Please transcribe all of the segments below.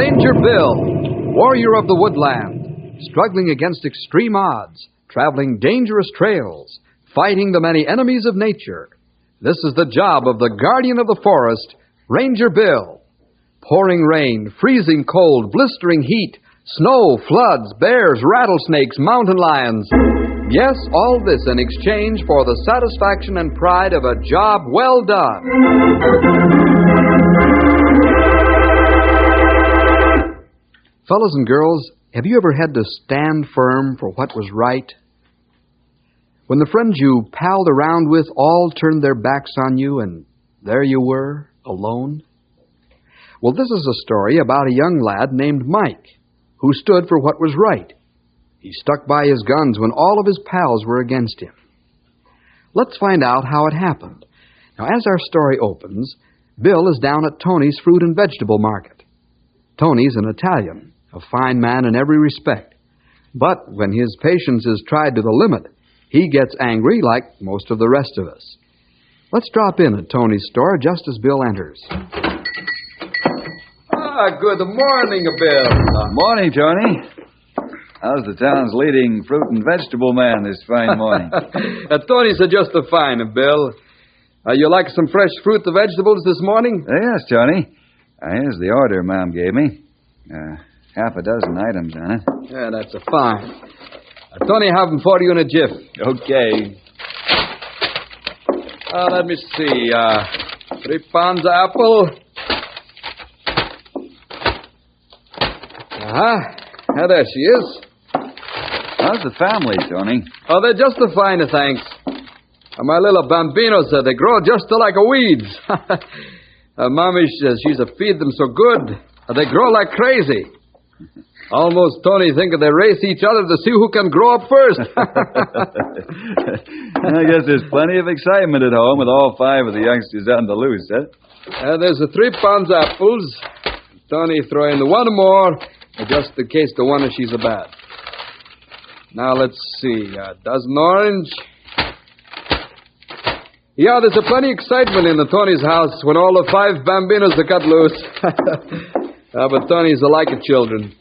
Ranger Bill, warrior of the woodland, struggling against extreme odds, traveling dangerous trails, fighting the many enemies of nature. This is the job of the guardian of the forest, Ranger Bill. Pouring rain, freezing cold, blistering heat, snow, floods, bears, rattlesnakes, mountain lions. Yes, all this in exchange for the satisfaction and pride of a job well done. Fellas and girls, have you ever had to stand firm for what was right? When the friends you palled around with all turned their backs on you and there you were, alone? Well, this is a story about a young lad named Mike who stood for what was right. He stuck by his guns when all of his pals were against him. Let's find out how it happened. Now, as our story opens, Bill is down at Tony's fruit and vegetable market. Tony's an Italian, a fine man in every respect. But when his patience is tried to the limit, he gets angry like most of the rest of us. Let's drop in at Tony's store just as Bill enters. Good morning, Bill. Morning, Tony. How's the town's leading fruit and vegetable man this fine morning? Tony's just fine, Bill. You like some fresh fruit and vegetables this morning? Yes, Tony. Here's the order Mom gave me. Half a dozen items on it. Yeah, that's fine. Tony, have them for you in a jiff. Okay. Let me see. 3 pounds of apple. There she is. How's the family, Tony? Oh, they're just fine, thanks. My little bambinos, they grow just like weeds. Mommy says she's feed them so good. They grow like crazy. Almost Tony thinking they race each other to see who can grow up first. I guess there's plenty of excitement at home with all 5 of the youngsters on the loose, huh? There's 3 pounds of apples. Tony throw in 1 more, just in case the one she's bad. Now, let's see. A dozen orange. Yeah, there's plenty of excitement in the Tony's house when all the 5 bambinos are cut loose. But Tony's like children.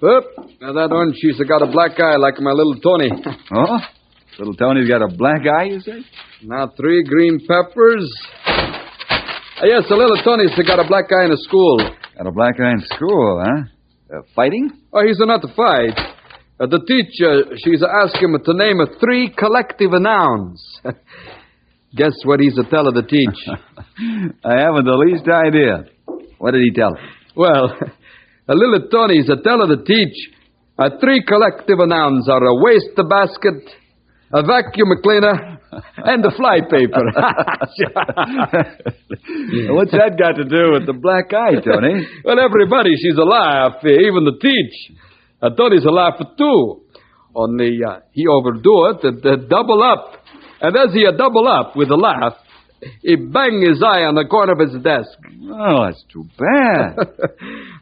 Oop, now that orange, she's got a black eye like my little Tony. Oh? Little Tony's got a black eye, you say? Now 3 green peppers. Yes, the little Tony's got a black eye in school. Got a black eye in school, huh? Fighting? Oh, he's not to fight. The teacher, she's asked him to name 3 collective nouns. Guess what he's tell her to teach? I haven't the least idea. What did he tell her? Well, a little Tony's tell her to teach 3 collective nouns are a waste basket, a vacuum cleaner, and a fly paper. What's that got to do with the black eye, Tony? Well, everybody, she's a laugh, even the teach. Tony's a laugh too. Only he overdo it and double up. And as he double up with a laugh, he bang his eye on the corner of his desk. Oh, that's too bad.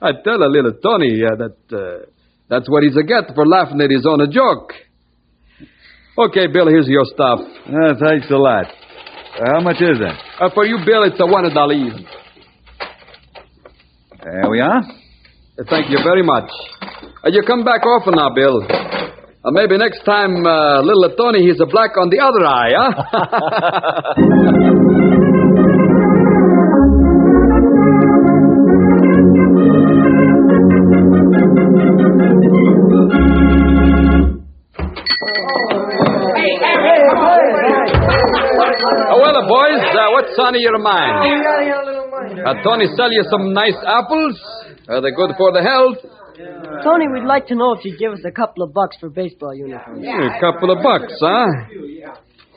I tell a little Tony that's what he's a get for laughing at his own joke. Okay, Bill, here's your stuff. Thanks a lot. How much is that? For you, Bill, it's $1 even. There we are. Thank you very much. You come back often now, Bill. Maybe next time, little Tony, he's a black on the other eye, huh? Well, boys, what's on your mind? Tony sell you some nice apples? Are they good for the health? Tony, we'd like to know if you'd give us a couple of bucks for baseball uniforms. A couple of bucks, huh?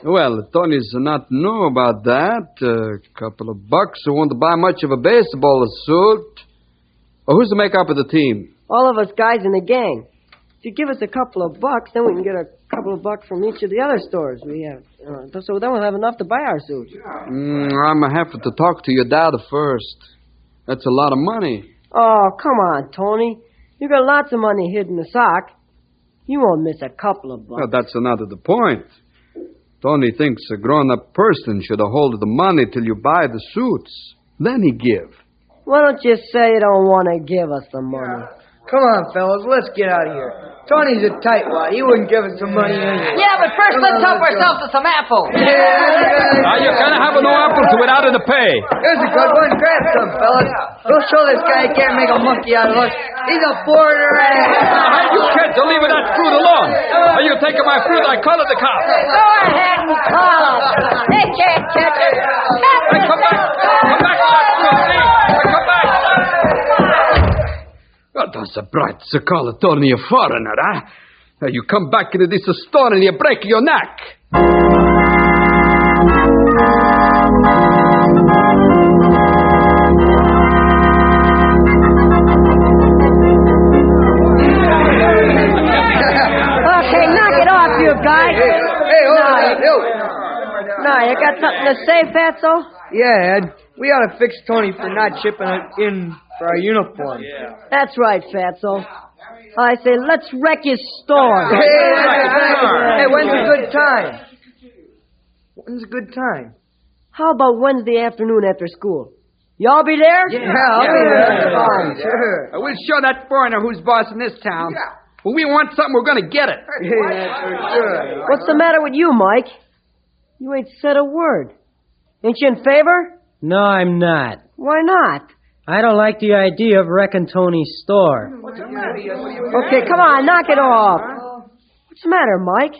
Well, Tony's not know about that. A couple of bucks won't buy much of a baseball suit. Well, who's the make-up of the team? All of us guys in the gang. If you give us a couple of bucks, then we can get a couple of bucks from each of the other stores we have. So then we'll have enough to buy our suits. I'm going to have to talk to your dad first. That's a lot of money. Oh, come on, Tony. You got lots of money hid in the sock. You won't miss a couple of bucks. Well, that's not the point. Tony thinks a grown-up person should hold the money till you buy the suits. Then he give. Why don't you say you don't want to give us the money? Come on, fellas, let's get out of here. Tony's a tightwad. He wouldn't give us some money anyway. Yeah, but first let's help ourselves to some apples. Now, you can't have no apples without the pay. Here's a good one. Grab some, fellas. We'll show this guy he can't make a monkey out of us. He's a foreigner. You can't leave that fruit alone. Are you taking my fruit? I call it the cops. Go ahead and call us. They can't catch us. Hey, come back. Come back, come back. Well, that's a bright to call a Tony a foreigner, huh? You come back into this store and you break your neck. Okay, knock it off, you guys. Hey, hold on. Now, you got something to say, Fatso? Yeah, Ed. We ought to fix Tony for not chipping in for our uniform. That's right, Fatso. I say, let's wreck his store. Hey, when's a good time? When's a good time? How about Wednesday afternoon after school? Y'all be there? Yeah, I'll be there. Fine, sure. We'll show that foreigner who's boss in this town. When we want something, we're going to get it. Yeah, for sure. What's the matter with you, Mike? You ain't said a word. Ain't you in favor? No, I'm not. Why not? I don't like the idea of wrecking Tony's store. Okay, come on, knock it off. What's the matter, Mike?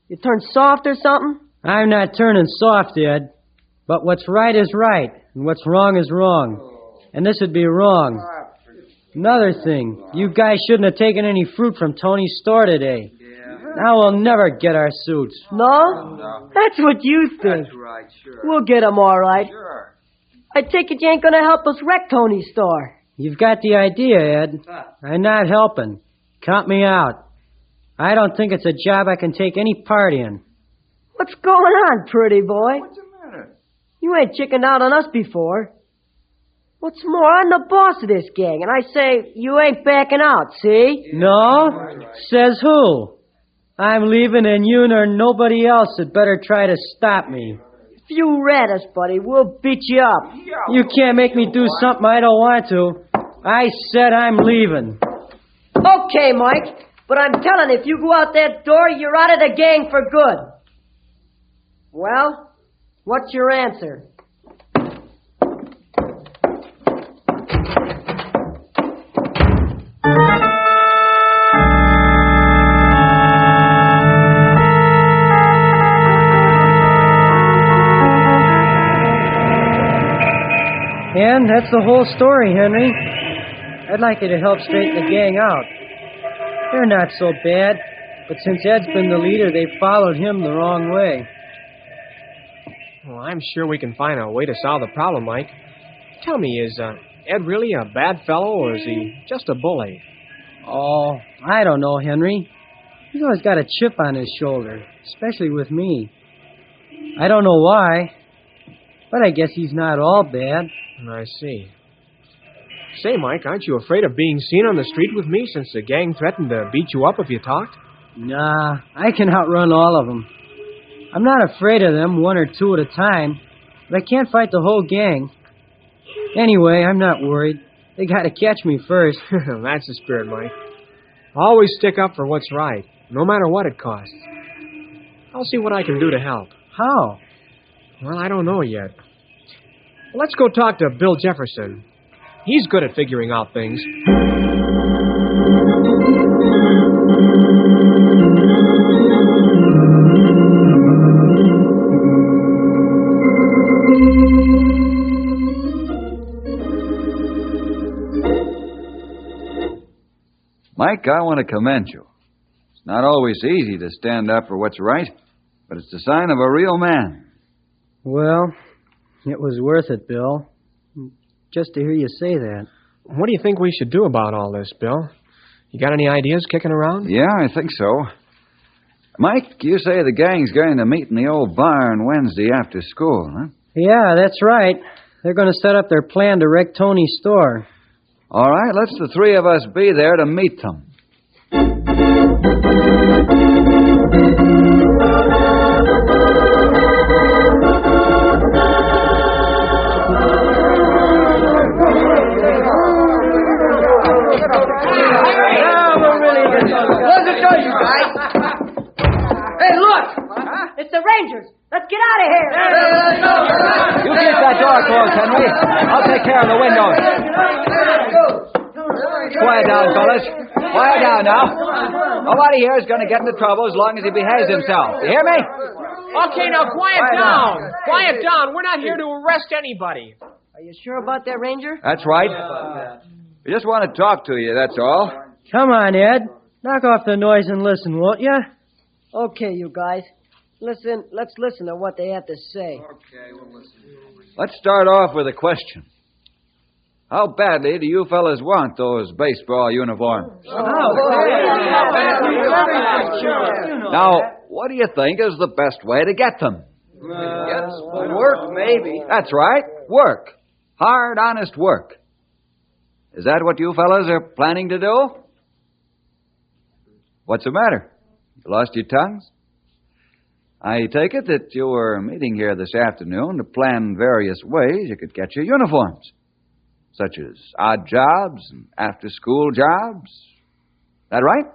You turned soft or something? I'm not turning soft, Ed. But what's right is right, and what's wrong is wrong. And this would be wrong. Another thing, you guys shouldn't have taken any fruit from Tony's store today. Now we'll never get our suits. No? That's what you think. That's right, sure. We'll get 'em all right. Sure. I take it you ain't gonna help us wreck Tony's store. You've got the idea, Ed. I'm not helping. Count me out. I don't think it's a job I can take any part in. What's going on, pretty boy? What's the matter? You ain't chickened out on us before. What's more, I'm the boss of this gang, and I say you ain't backing out, see? No? Says who? I'm leaving, and you nor nobody else had better try to stop me. If you rat us, buddy, we'll beat you up. You can't make me do something I don't want to. I said I'm leaving. Okay, Mike, but I'm telling you, if you go out that door, you're out of the gang for good. Well, what's your answer? And that's the whole story, Henry. I'd like you to help straighten the gang out. They're not so bad, but since Ed's been the leader, they've followed him the wrong way. Well, I'm sure we can find a way to solve the problem, Mike. Tell me, is Ed really a bad fellow, or is he just a bully? Oh, I don't know, Henry. He's always got a chip on his shoulder, especially with me. I don't know why, but I guess he's not all bad. I see. Say, Mike, aren't you afraid of being seen on the street with me since the gang threatened to beat you up if you talked? Nah, I can outrun all of them. I'm not afraid of them, one or two at a time, but I can't fight the whole gang. Anyway, I'm not worried. They gotta catch me first. That's the spirit, Mike. Always stick up for what's right, no matter what it costs. I'll see what I can do to help. How? Well, I don't know yet. Let's go talk to Bill Jefferson. He's good at figuring out things. Mike, I want to commend you. It's not always easy to stand up for what's right, but it's the sign of a real man. Well, it was worth it, Bill. Just to hear you say that. What do you think we should do about all this, Bill? You got any ideas kicking around? Yeah, I think so. Mike, you say the gang's going to meet in the old barn Wednesday after school, huh? Yeah, that's right. They're going to set up their plan to wreck Tony's store. All right, let's the three of us be there to meet them. Rangers. Let's get out of here. You keep that door closed, Henry. I'll take care of the windows. Quiet down, fellas. Quiet down now. Nobody here is going to get into trouble as long as he behaves himself. You hear me? Okay, now quiet down. Quiet down. We're not here to arrest anybody. Are you sure about that, Ranger? That's right. We just want to talk to you, that's all. Come on, Ed. Knock off the noise and listen, won't you? Okay, you guys. Let's listen to what they have to say. Let's start off with a question. How badly do you fellas want those baseball uniforms? Now, what do you think is the best way to get them? Work, maybe. That's right, work. Hard, honest work. Is that what you fellas are planning to do? What's the matter? You lost your tongues? I take it that you were meeting here this afternoon to plan various ways you could get your uniforms, such as odd jobs and after-school jobs. That right?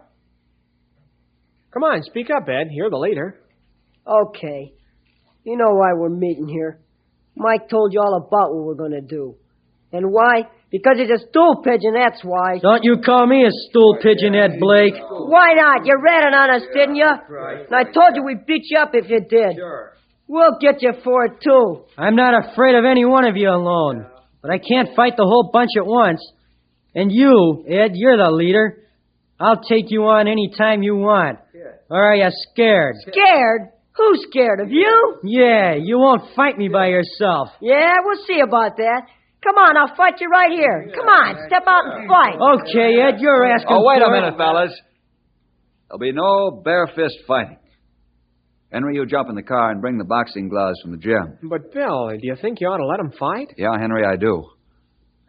Come on, speak up, Ed. You're the leader. Okay. You know why we're meeting here. Mike told you all about what we're going to do. And why? Because he's a stool pigeon, that's why. Don't you call me a stool pigeon, Ed Blake. Why not? You ratted on us, didn't you? And I told you we'd beat you up if you did. Sure. We'll get you for it, too. I'm not afraid of any one of you alone. But I can't fight the whole bunch at once. And you, Ed, you're the leader. I'll take you on any time you want. Or are you scared? Scared? Who's scared of you? Yeah, you won't fight me by yourself. Yeah, we'll see about that. Come on, I'll fight you right here. Come on, step out and fight. Okay, Ed, you're asking Oh, wait for a minute, fellas. There'll be no bare fist fighting. Henry, you jump in the car and bring the boxing gloves from the gym. But, Bill, do you think you ought to let him fight? Yeah, Henry, I do.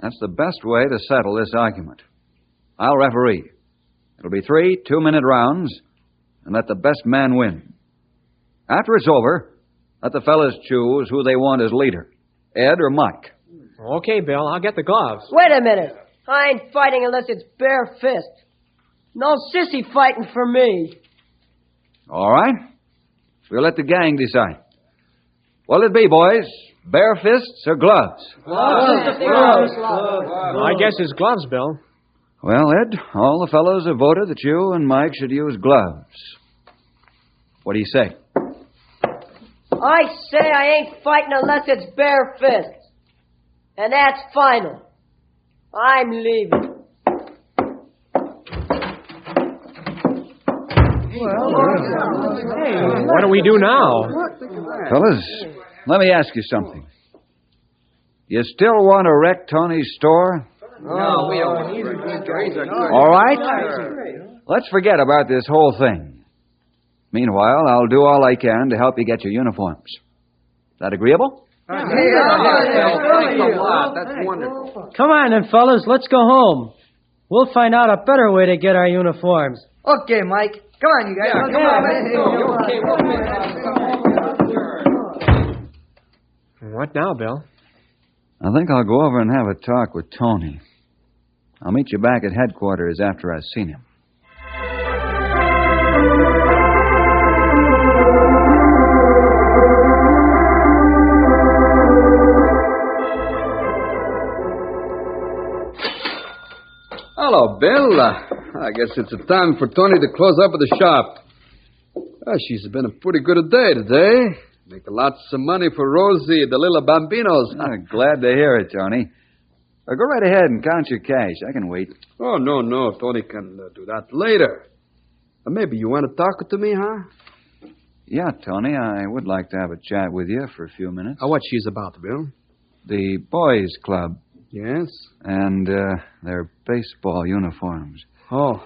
That's the best way to settle this argument. I'll referee. It'll be 3 two-minute rounds, and let the best man win. After it's over, let the fellas choose who they want as leader, Ed or Mike. Okay, Bill, I'll get the gloves. Wait a minute. I ain't fighting unless it's bare fist. No sissy fighting for me. All right. We'll let the gang decide. What'll it be, boys? Bare fists or gloves? I guess it's gloves, Bill. Well, Ed, all the fellows have voted that you and Mike should use gloves. What do you say? I say I ain't fighting unless it's bare fist. And that's final. I'm leaving. What do we do now? Fellas, let me ask you something. You still want to wreck Tony's store? No, we don't. All right. Let's forget about this whole thing. Meanwhile, I'll do all I can to help you get your uniforms. Is that agreeable? That's wonderful. Come on then, fellas, let's go home. We'll find out a better way to get our uniforms. Okay, Mike. Come on, you guys. What now, Bill? I think I'll go over and have a talk with Tony. I'll meet you back at headquarters after I've seen him. Hello, Bill. I guess it's a time for Tony to close up at the shop. She's been a pretty good a day today. Making lots of money for Rosie, the little bambinos. Glad to hear it, Tony. Go right ahead and count your cash. I can wait. Oh, no. Tony can do that later. Maybe you want to talk to me, huh? Yeah, Tony, I would like to have a chat with you for a few minutes. What she's about, Bill? The boys' club. Yes? And their baseball uniforms. Oh.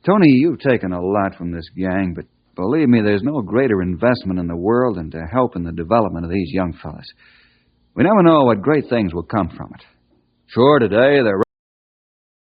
Tony, you've taken a lot from this gang, but believe me, there's no greater investment in the world than to help in the development of these young fellas. We never know what great things will come from it. Sure, today they're